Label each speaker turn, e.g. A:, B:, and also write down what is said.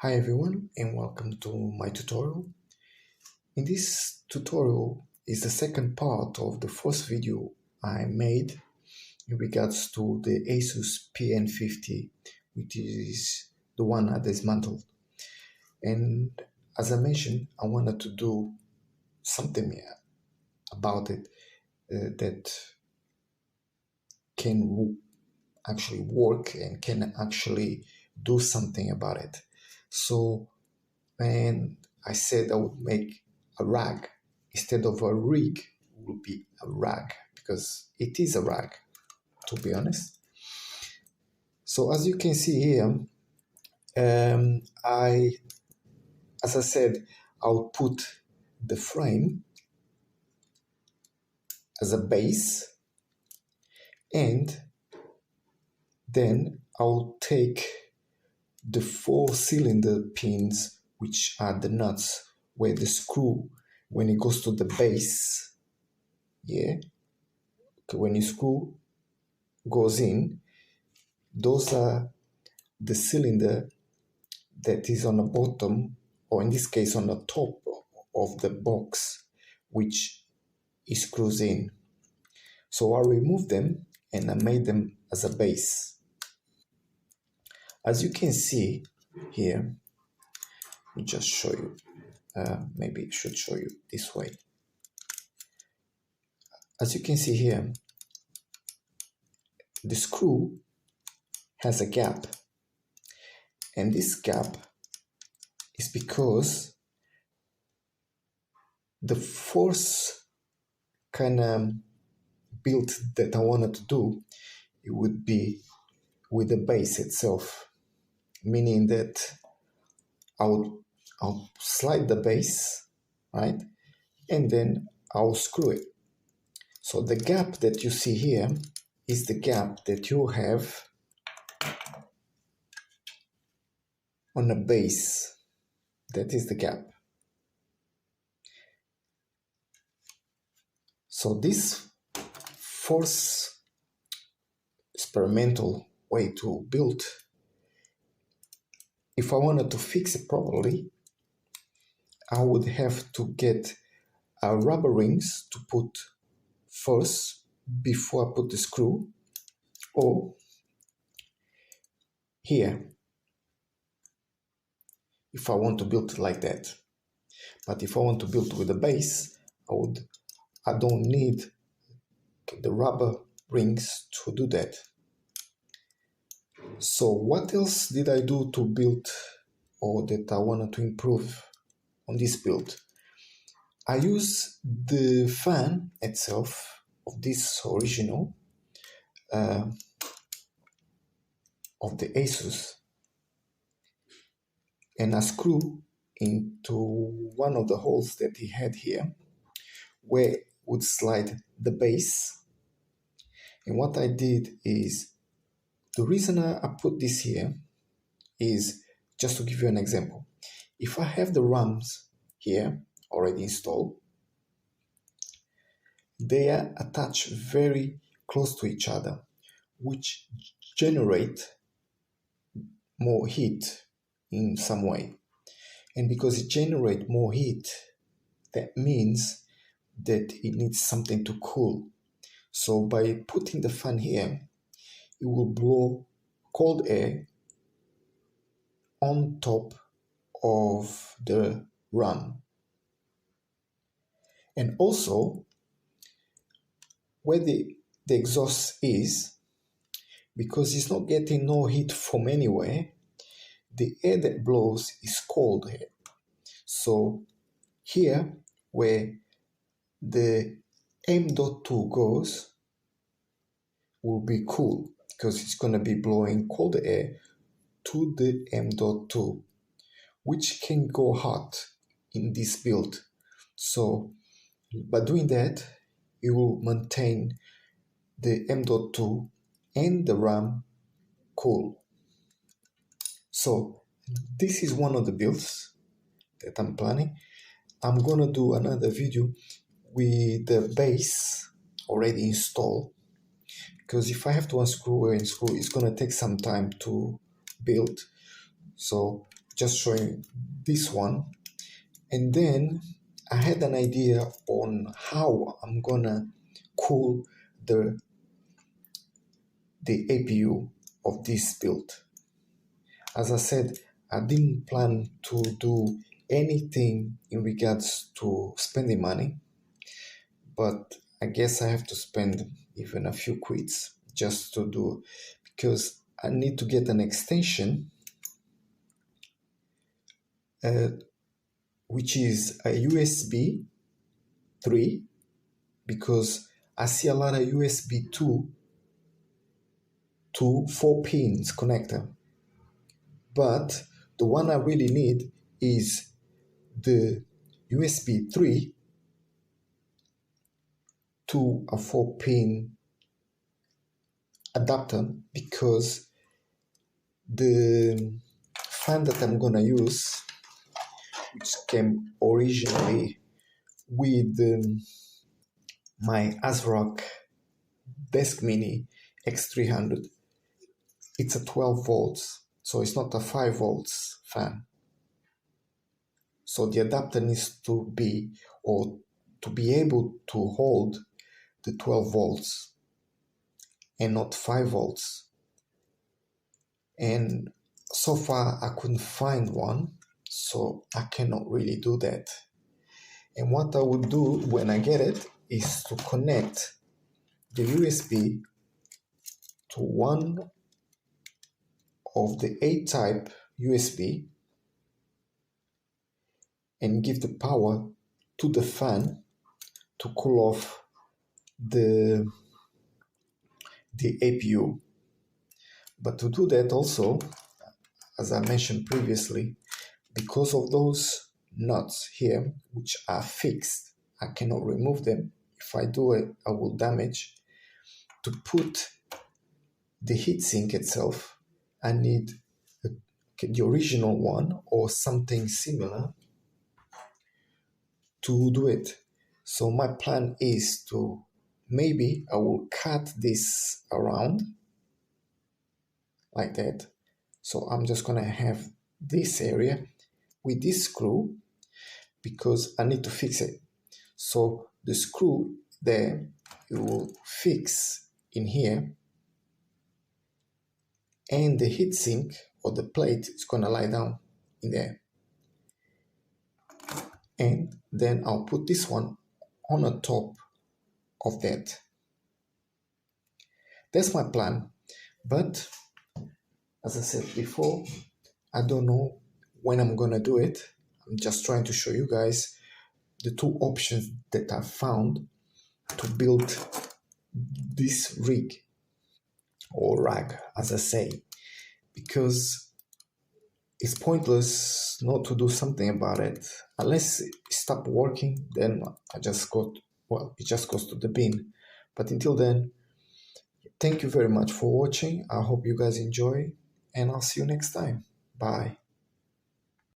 A: Hi everyone and welcome to my tutorial. In this tutorial is the second part of the first video I made in regards to the Asus pn50, which is the one I dismantled. And as I mentioned, I wanted to do something about it that can actually work and can actually do something about it. So when I said I would make a rag instead of a rig, it would be a rag because it is a rag, to be honest. So as you can see here, as I said, I'll put the frame as a base, and then I'll take the 4-cylinder pins, which are the nuts where the screw, when it goes to the base, when the screw goes in, those are the cylinder that is on the bottom, or in this case on the top of the box, which it screws in. So I remove them and I made them as a base. As you can see here, let me just show you. Maybe I should show you this way. As you can see here, the screw has a gap, and this gap is because the force kind of build that I wanted to do, it would be with the base itself, meaning that I'll slide the base, right, and then I'll screw it. So the gap that you see here is the gap that you have on the base. That is the gap. So this force experimental way to build, if I wanted to fix it properly, I would have to get rubber rings to put first before I put the screw, or here if I want to build it like that. But if I want to build with the base, I don't need the rubber rings to do that. So what else did I do to build, or that I wanted to improve on this build? I use the fan itself of this original of the Asus, and I screw into one of the holes that he had here where would slide the base. And what I did is, the reason I put this here is just to give you an example. If I have the RAMs here already installed, they are attached very close to each other, which generate more heat in some way. And because it generates more heat, that means that it needs something to cool. So by putting the fan here, it will blow cold air on top of the RAM. And also, where the exhaust is, because it's not getting no heat from anywhere, the air that blows is cold air. So here, where the M.2 goes, will be cool, because it's going to be blowing cold air to the M.2, which can go hot in this build. So by doing that, it will maintain the M.2 and the RAM cool. So this is one of the builds that I'm planning. I'm gonna do another video with the base already installed, because if I have to unscrew and screw, it's gonna take some time to build. So just showing this one. And then I had an idea on how I'm gonna cool the APU of this build. As I said, I didn't plan to do anything in regards to spending money, but I guess I have to spend even a few quids just to do, because I need to get an extension which is a USB 3, because I see a lot of USB 2 to 4 pins connector, but the one I really need is the USB 3 to a 4 pin adapter, because the fan that I'm gonna use, which came originally with my ASRock Desk Mini X300, it's a 12 volts, so it's not a 5 volts fan. So the adapter needs to be, or to be able to hold the 12 volts and not 5 volts. And so far I couldn't find one, so I cannot really do that. And what I would do when I get it is to connect the USB to one of the A-type USB and give the power to the fan to cool off the APU. But to do that also, as I mentioned previously, because of those nuts here, which are fixed, I cannot remove them. If I do it, I will damage. To put the heatsink itself, I need the original one or something similar to do it. So my plan is to, maybe I will cut this around like that. So I'm just gonna have this area with this screw, because I need to fix it. So the screw there, you will fix in here, and the heatsink or the plate is gonna lie down in there. And then I'll put this one on the top of that. That's my plan. But as I said before, I don't know when I'm gonna do it. I'm just trying to show you guys the two options that I found to build this rig, or rag as I say, because it's pointless not to do something about it. Unless it stops working, then it just goes to the bin. But until then, thank you very much for watching. I hope you guys enjoy, and I'll see you next time. Bye.